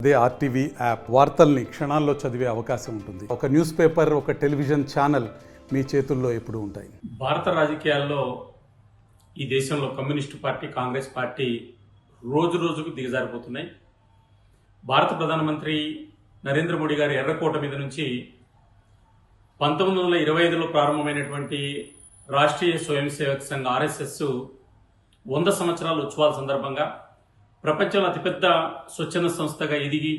అదే RTV app వార్తల్ని క్షణాల్లో చదివే అవకాశం ఉంటుంది. ఒక న్యూస్ పేపర్, ఒక టెలివిజన్ ఛానల్ మీ చేతుల్లో ఎప్పుడూ ఉంటాయి. భారత రాజకీయాల్లో ఈ దేశంలో కమ్యూనిస్టు పార్టీ, కాంగ్రెస్ పార్టీ రోజు రోజుకు దిగజారిపోతున్నాయి. భారత ప్రధానమంత్రి నరేంద్ర మోడీ గారి ఎర్రకోట మీద నుంచి 1925లో ప్రారంభమైనటువంటి రాష్ట్రీయ స్వయం సేవక్ సంఘ్ RSS 100 సంవత్సరాల ఉత్సవాల సందర్భంగా ప్రపంచంలో అతిపెద్ద స్వచ్ఛంద సంస్థగా ఎదిగి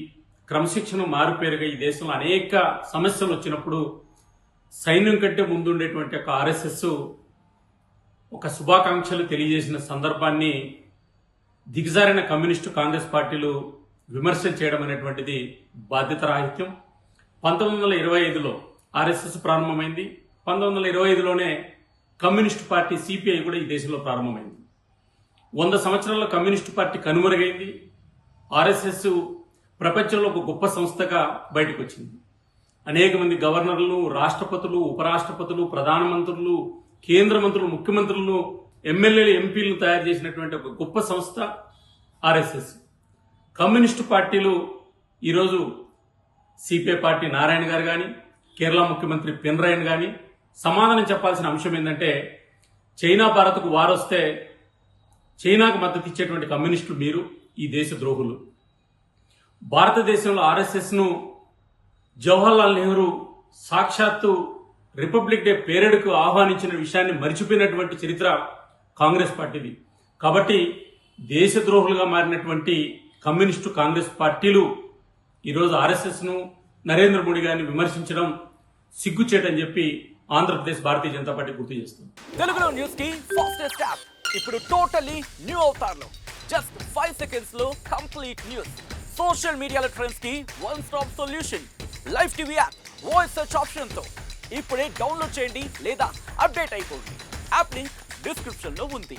క్రమశిక్షణ మారుపేరుగా ఈ దేశంలో అనేక సమస్యలు వచ్చినప్పుడు సైన్యం కంటే ముందుండేటువంటి ఒక RSS ఒక శుభాకాంక్షలు తెలియజేసిన సందర్భాన్ని దిగజారిన కమ్యూనిస్టు, కాంగ్రెస్ పార్టీలు విమర్శలు చేయడం అనేటువంటిది బాధ్యత రాహిత్యం. 1925లో RSS ప్రారంభమైంది. 1925లోనే కమ్యూనిస్టు పార్టీ CPI కూడా ఈ దేశంలో ప్రారంభమైంది. 100 సంవత్సరాల్లో కమ్యూనిస్టు పార్టీ కనుమరుగైంది. RSS ప్రపంచంలో ఒక గొప్ప సంస్థగా బయటకు వచ్చింది. అనేక మంది గవర్నర్లు, రాష్ట్రపతులు, ఉపరాష్ట్రపతులు, ప్రధానమంత్రులు, కేంద్ర మంత్రులు, ముఖ్యమంత్రులను, ఎమ్మెల్యేలు, ఎంపీలను తయారు చేసినటువంటి ఒక గొప్ప సంస్థ RSS. కమ్యూనిస్టు పార్టీలు ఈరోజు CPI పార్టీ నారాయణ గారు కానీ, కేరళ ముఖ్యమంత్రి పినరయన్ కానీ సమాధానం చెప్పాల్సిన అంశం ఏంటంటే, చైనా భారత్కు వారొస్తే చైనాకు మద్దతు ఇచ్చేటువంటి కమ్యూనిస్టులు మీరు, ఈ దేశ ద్రోహులు. భారతదేశంలో RSSను జవహర్లాల్ నెహ్రూ సాక్షాత్తు రిపబ్లిక్ డే పేరేడుకు ఆహ్వానించిన విషయాన్ని మరిచిపోయినటువంటి చరిత్ర కాంగ్రెస్ పార్టీది. కాబట్టి దేశద్రోహులుగా మారినటువంటి కమ్యూనిస్టు, కాంగ్రెస్ పార్టీలు ఈరోజు RSSను, నరేంద్ర మోడీ గారిని విమర్శించడం సిగ్గుచేటని చెప్పి ఆంధ్రప్రదేశ్ భారతీయ జనతా పార్టీ గుర్తు చేస్తుంది. తెలుగులో న్యూస్ కి ఫాస్టెస్ట్ యాప్ ఇప్పుడు టోటల్లీ న్యూ అవతార్లో జస్ట్ 5 సెకండ్స్ లో కంప్లీట్ న్యూస్. సోషల్ మీడియాలో ట్రెండ్స్ కి one stop solution. Live TV app voice search option తో ఇప్పుడే డౌన్లోడ్ చేయండి లేదా అప్డేట్ అయిపోండి. యాప్ లింక్ డిస్క్రిప్షన్ లో ఉంది.